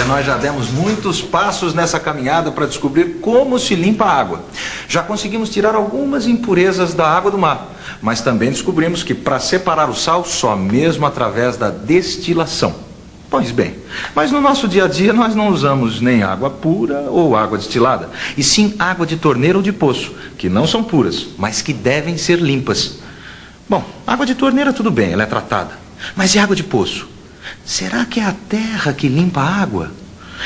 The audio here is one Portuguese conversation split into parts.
Nós já demos muitos passos nessa caminhada para descobrir como se limpa a água. Já conseguimos tirar algumas impurezas da água do mar, mas também descobrimos que para separar o sal, só mesmo através da destilação. Pois bem, mas no nosso dia a dia nós não usamos nem água pura ou água destilada, e sim água de torneira ou de poço, que não são puras, mas que devem ser limpas. Bom, água de torneira tudo bem, ela é tratada. Mas e água de poço? Será que é a terra que limpa a água?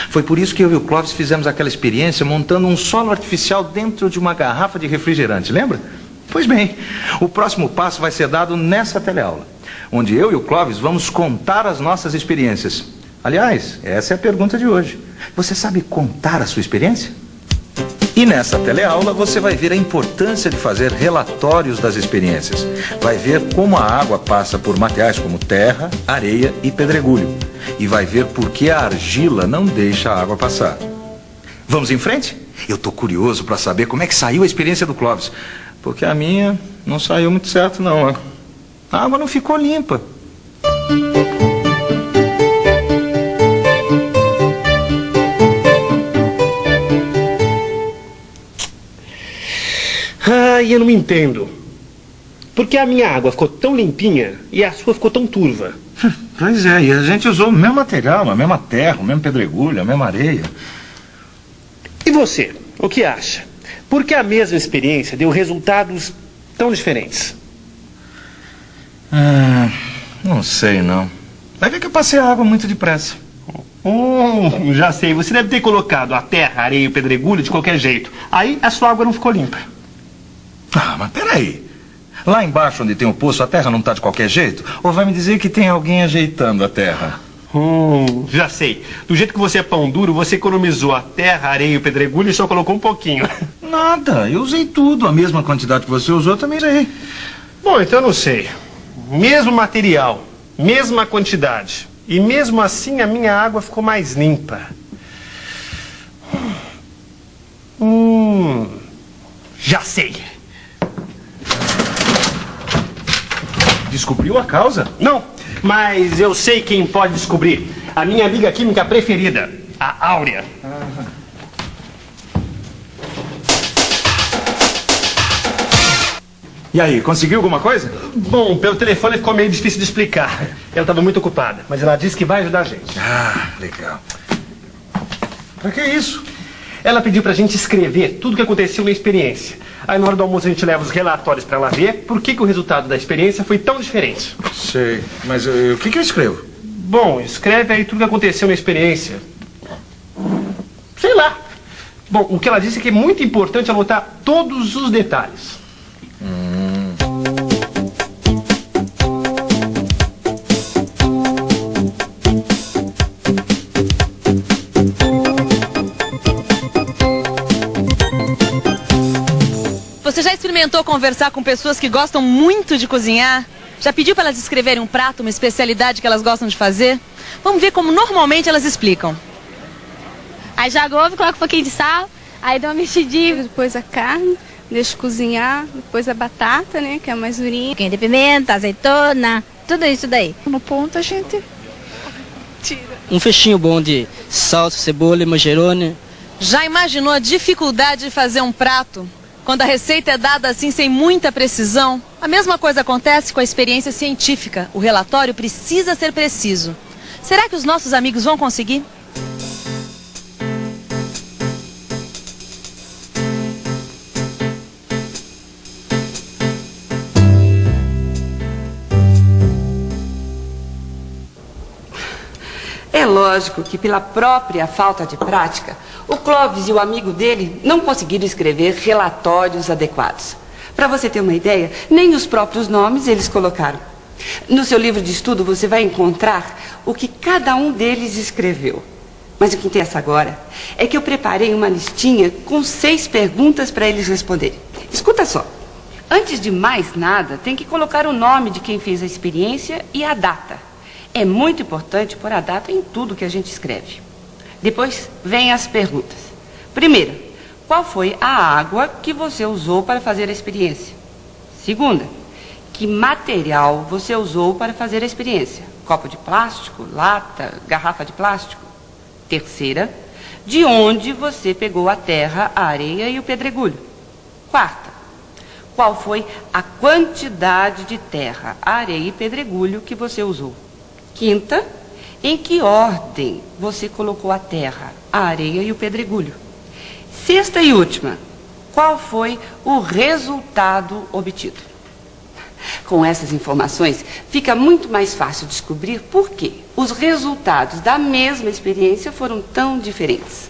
Foi por isso que eu e o Clóvis fizemos aquela experiência montando um solo artificial dentro de uma garrafa de refrigerante, lembra? Pois bem, o próximo passo vai ser dado nessa teleaula, onde eu e o Clóvis vamos contar as nossas experiências. Aliás, essa é a pergunta de hoje. Você sabe contar a sua experiência? E nessa teleaula você vai ver a importância de fazer relatórios das experiências. Vai ver como a água passa por materiais como terra, areia e pedregulho. E vai ver por que a argila não deixa a água passar. Vamos em frente? Eu tô curioso para saber como é que saiu a experiência do Clóvis. Porque a minha não saiu muito certo não, ó. A água não ficou limpa. Eu não me entendo. Por que a minha água ficou tão limpinha e a sua ficou tão turva? Pois é, e a gente usou o mesmo material, a mesma terra, o mesmo pedregulho, a mesma areia. E você, o que acha? Por que a mesma experiência deu resultados tão diferentes? Não sei não. Vai ver que eu passei a água muito depressa. Já sei, você deve ter colocado a terra, a areia e o pedregulho de qualquer jeito. Aí a sua água não ficou limpa. Mas peraí. Lá embaixo onde tem o poço, a terra não está de qualquer jeito? Ou vai me dizer que tem alguém ajeitando a terra? Já sei. Do jeito que você é pão duro, você economizou a terra, a areia e o pedregulho e só colocou um pouquinho. Nada, eu usei tudo. A mesma quantidade que você usou, eu também usei. Bom, então eu não sei. Mesmo material, mesma quantidade. E mesmo assim a minha água ficou mais limpa. Já sei. Descobriu a causa? Não, mas eu sei quem pode descobrir. A minha amiga química preferida, a Áurea. E aí, conseguiu alguma coisa? Bom, pelo telefone ficou meio difícil de explicar. Ela estava muito ocupada, mas ela disse que vai ajudar a gente. Legal. Pra que isso? Ela pediu pra gente escrever tudo o que aconteceu na experiência. Aí na hora do almoço a gente leva os relatórios pra ela ver por que o resultado da experiência foi tão diferente. Sei, mas o que eu escrevo? Bom, escreve aí tudo o que aconteceu na experiência. Sei lá. Bom, o que ela disse é que é muito importante anotar todos os detalhes. Você já experimentou conversar com pessoas que gostam muito de cozinhar? Já pediu para elas escreverem um prato, uma especialidade que elas gostam de fazer? Vamos ver como normalmente elas explicam. Aí joga ovo, coloca um pouquinho de sal, aí dá uma mexidinha, depois a carne, deixa cozinhar, depois a batata, né, que é mais durinha. Um pouquinho de pimenta, azeitona, tudo isso daí. No ponto a gente tira. Um fechinho bom de salsa, cebola e manjerone. Já imaginou a dificuldade de fazer um prato? Quando a receita é dada assim sem muita precisão? A mesma coisa acontece com a experiência científica. O relatório precisa ser preciso. Será que os nossos amigos vão conseguir? É lógico que pela própria falta de prática, o Clóvis e o amigo dele não conseguiram escrever relatórios adequados. Para você ter uma ideia, nem os próprios nomes eles colocaram. No seu livro de estudo você vai encontrar o que cada um deles escreveu. Mas o que interessa agora é que eu preparei uma listinha com 6 perguntas para eles responderem. Escuta só. Antes de mais nada, tem que colocar o nome de quem fez a experiência e a data. É muito importante pôr a data em tudo que a gente escreve. Depois, vem as perguntas. Primeira, qual foi a água que você usou para fazer a experiência? Segunda, que material você usou para fazer a experiência? Copo de plástico, lata, garrafa de plástico? Terceira, de onde você pegou a terra, a areia e o pedregulho. Quarta, qual foi a quantidade de terra, areia e pedregulho que você usou. Quinta, em que ordem você colocou a terra, a areia e o pedregulho. Sexta e última, qual foi o resultado obtido. Com essas informações, fica muito mais fácil descobrir por que os resultados da mesma experiência foram tão diferentes.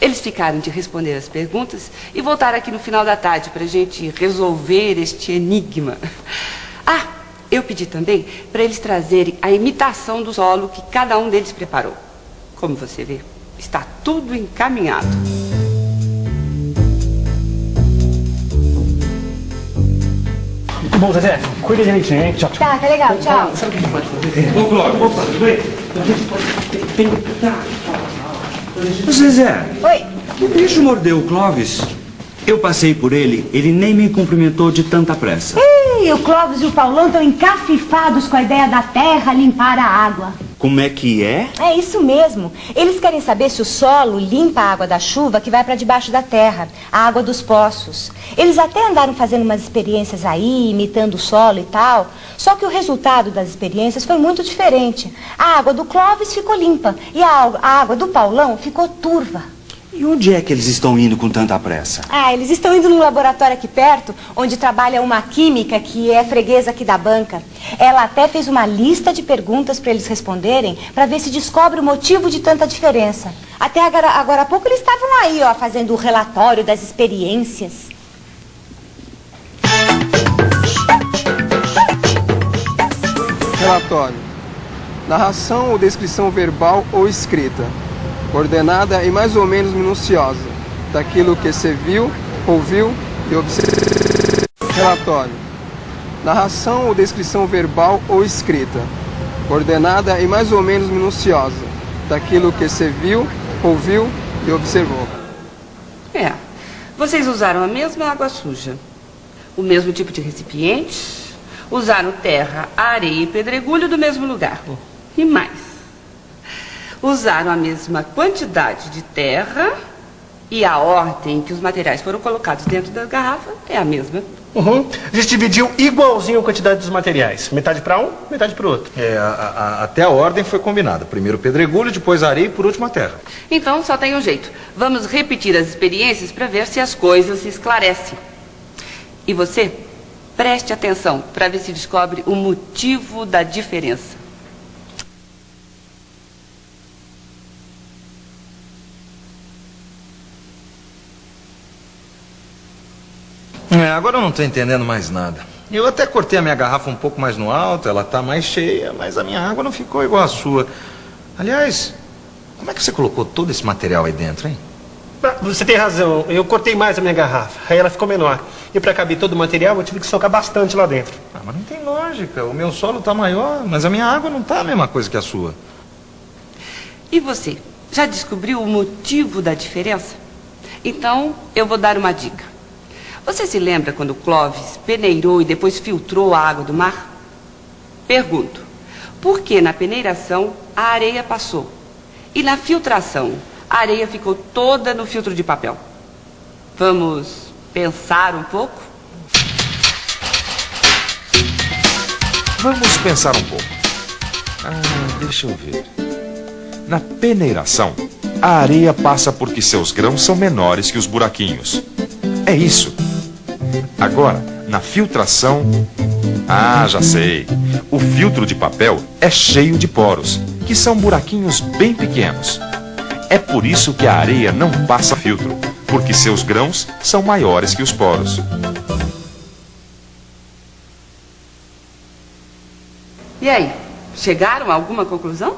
Eles ficaram de responder as perguntas e voltaram aqui no final da tarde para a gente resolver este enigma. Ah, eu pedi também para eles trazerem a imitação do solo que cada um deles preparou. Como você vê, está tudo encaminhado. Bom, Zezé, cuida direitinho, hein? Tchau, tchau. Tá legal, tchau. Sabe o que a gente pode fazer? Ô, Clóvis. Opa, tudo bem? A gente pode tentar. Ô, Zezé, Oi. o bicho mordeu o Clóvis. Eu passei por ele, ele nem me cumprimentou de tanta pressa. Ei, o Clóvis e o Paulão estão encafifados com a ideia da terra limpar a água. Como é que é? É isso mesmo. Eles querem saber se o solo limpa a água da chuva que vai para debaixo da terra, a água dos poços. Eles até andaram fazendo umas experiências aí, imitando o solo e tal. Só que o resultado das experiências foi muito diferente. A água do Clóvis ficou limpa e a água do Paulão ficou turva. E onde é que eles estão indo com tanta pressa? Ah, eles estão indo num laboratório aqui perto, onde trabalha uma química que é freguesa aqui da banca. Ela até fez uma lista de perguntas para eles responderem, para ver se descobre o motivo de tanta diferença. Até agora há pouco eles estavam aí, ó, fazendo o relatório das experiências. Relatório. Narração ou descrição verbal ou escrita, ordenada e mais ou menos minuciosa, daquilo que se viu, ouviu e observou. Relatório. Narração ou descrição verbal ou escrita, ordenada e mais ou menos minuciosa, daquilo que se viu, ouviu e observou. É, vocês usaram a mesma água suja, o mesmo tipo de recipiente, usaram terra, areia e pedregulho do mesmo lugar. E mais. Usaram a mesma quantidade de terra e a ordem que os materiais foram colocados dentro da garrafa é a mesma. A gente dividiu igualzinho a quantidade dos materiais. Metade para um, metade para o outro. Até a ordem foi combinada. Primeiro o pedregulho, depois a areia e por último a terra. Então só tem um jeito. Vamos repetir as experiências para ver se as coisas se esclarecem. E você, preste atenção para ver se descobre o motivo da diferença. Agora eu não estou entendendo mais nada. Eu até cortei a minha garrafa um pouco mais no alto, ela está mais cheia, mas a minha água não ficou igual a sua. Aliás, como é que você colocou todo esse material aí dentro, hein? Você tem razão, eu cortei mais a minha garrafa, aí ela ficou menor. E para caber todo o material, eu tive que socar bastante lá dentro. Mas não tem lógica, o meu solo está maior, mas a minha água não está a mesma coisa que a sua. E você, já descobriu o motivo da diferença? Então, eu vou dar uma dica. Você se lembra quando Clóvis peneirou e depois filtrou a água do mar? Pergunto, por que na peneiração a areia passou e na filtração a areia ficou toda no filtro de papel? Vamos pensar um pouco? Vamos pensar um pouco. Deixa eu ver. Na peneiração, a areia passa porque seus grãos são menores que os buraquinhos. É isso. Agora, na filtração... já sei. O filtro de papel é cheio de poros, que são buraquinhos bem pequenos. É por isso que a areia não passa filtro, porque seus grãos são maiores que os poros. E aí, chegaram a alguma conclusão?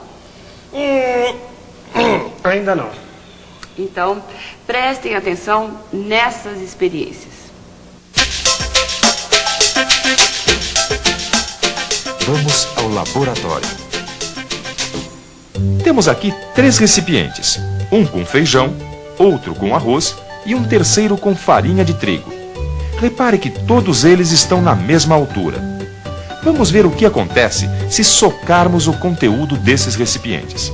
Ainda não. Então, prestem atenção nessas experiências. Vamos ao laboratório. Temos aqui 3 recipientes. Um com feijão, outro com arroz e um terceiro com farinha de trigo. Repare que todos eles estão na mesma altura. Vamos ver o que acontece se socarmos o conteúdo desses recipientes.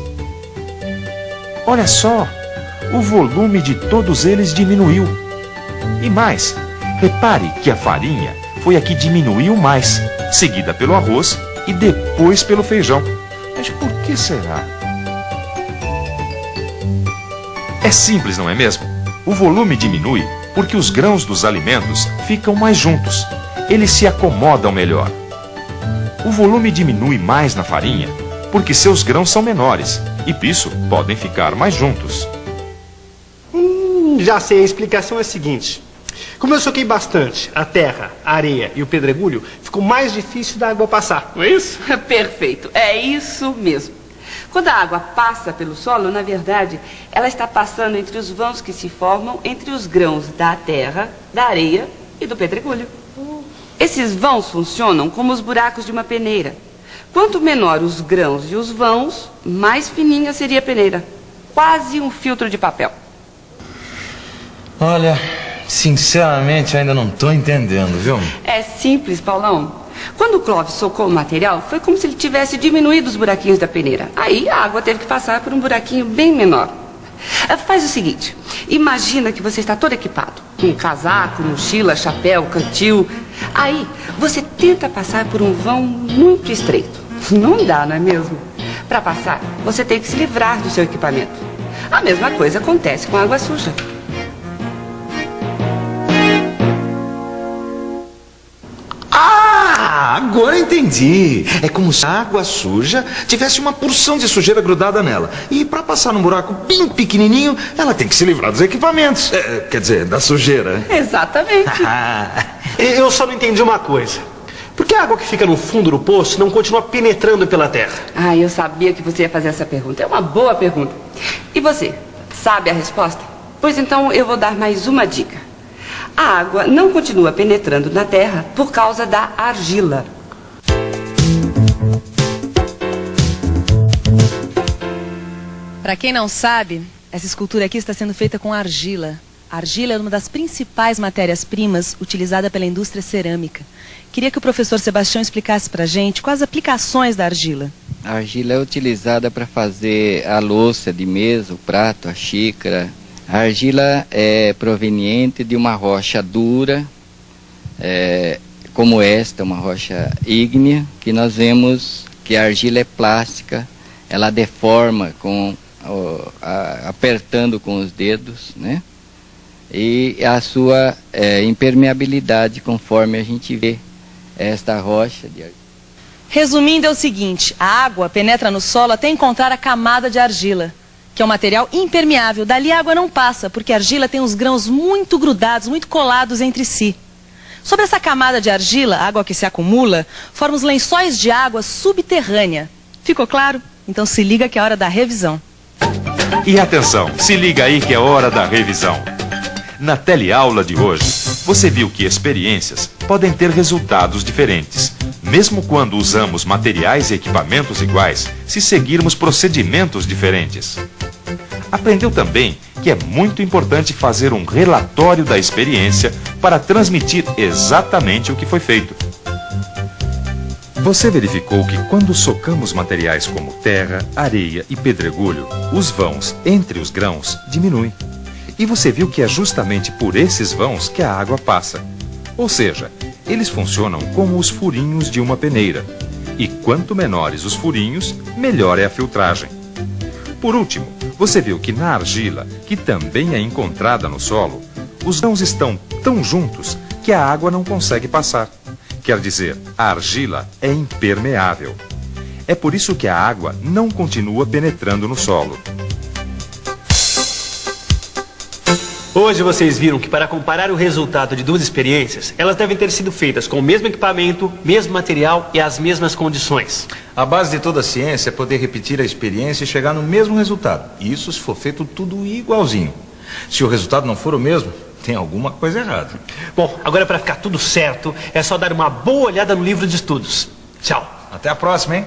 Olha só, o volume de todos eles diminuiu. E mais, repare que a farinha foi a que diminuiu mais, seguida pelo arroz e depois pelo feijão. Mas por que será? É simples, não é mesmo? O volume diminui porque os grãos dos alimentos ficam mais juntos. Eles se acomodam melhor. O volume diminui mais na farinha porque seus grãos são menores e, por isso, podem ficar mais juntos. Já sei, a explicação é a seguinte. Como eu soquei bastante a terra, a areia e o pedregulho, ficou mais difícil da água passar, não é isso? Perfeito, é isso mesmo. Quando a água passa pelo solo, na verdade, ela está passando entre os vãos que se formam entre os grãos da terra, da areia e do pedregulho. Esses vãos funcionam como os buracos de uma peneira. Quanto menor os grãos e os vãos, mais fininha seria a peneira. Quase um filtro de papel. Olha, sinceramente ainda não estou entendendo, viu? É simples, Paulão. Quando o Clóvis socou o material, foi como se ele tivesse diminuído os buraquinhos da peneira. Aí a água teve que passar por um buraquinho bem menor. Faz o seguinte, imagina que você está todo equipado, com casaco, mochila, chapéu, cantil. Aí você tenta passar por um vão muito estreito. Não dá, não é mesmo? Para passar, você tem que se livrar do seu equipamento. A mesma coisa acontece com a água suja. Agora entendi. É como se a água suja tivesse uma porção de sujeira grudada nela. E para passar num buraco bem pequenininho, ela tem que se livrar dos equipamentos. Quer dizer, da sujeira. Exatamente. Eu só não entendi uma coisa. Por que a água que fica no fundo do poço não continua penetrando pela terra? Ah, eu sabia que você ia fazer essa pergunta. É uma boa pergunta. E você, sabe a resposta? Pois então eu vou dar mais uma dica. A água não continua penetrando na terra por causa da argila. Para quem não sabe, essa escultura aqui está sendo feita com argila. A argila é uma das principais matérias-primas utilizada pela indústria cerâmica. Queria que o professor Sebastião explicasse para a gente quais as aplicações da argila. A argila é utilizada para fazer a louça de mesa, o prato, a xícara. A argila é proveniente de uma rocha dura, como esta, uma rocha ígnea, que nós vemos que a argila é plástica, ela deforma apertando com os dedos, né? E a sua impermeabilidade, conforme a gente vê esta rocha de argila. Resumindo, é o seguinte, a água penetra no solo até encontrar a camada de argila, que é um material impermeável. Dali a água não passa, porque a argila tem os grãos muito grudados, muito colados entre si. Sobre essa camada de argila, a água que se acumula, forma os lençóis de água subterrânea. Ficou claro? Então se liga que é hora da revisão. E atenção, se liga aí que é hora da revisão. Na teleaula de hoje, você viu que experiências podem ter resultados diferentes, mesmo quando usamos materiais e equipamentos iguais, se seguirmos procedimentos diferentes. Aprendeu também que é muito importante fazer um relatório da experiência para transmitir exatamente o que foi feito. Você verificou que quando socamos materiais como terra, areia e pedregulho, os vãos entre os grãos diminuem. E você viu que é justamente por esses vãos que a água passa. Ou seja, eles funcionam como os furinhos de uma peneira. E quanto menores os furinhos, melhor é a filtragem. Por último, você viu que na argila, que também é encontrada no solo, os grãos estão tão juntos que a água não consegue passar. Quer dizer, a argila é impermeável. É por isso que a água não continua penetrando no solo. Hoje vocês viram que para comparar o resultado de duas experiências, elas devem ter sido feitas com o mesmo equipamento, mesmo material e as mesmas condições. A base de toda a ciência é poder repetir a experiência e chegar no mesmo resultado. Isso se for feito tudo igualzinho. Se o resultado não for o mesmo, tem alguma coisa errada. Bom, agora para ficar tudo certo, é só dar uma boa olhada no livro de estudos. Tchau. Até a próxima, hein?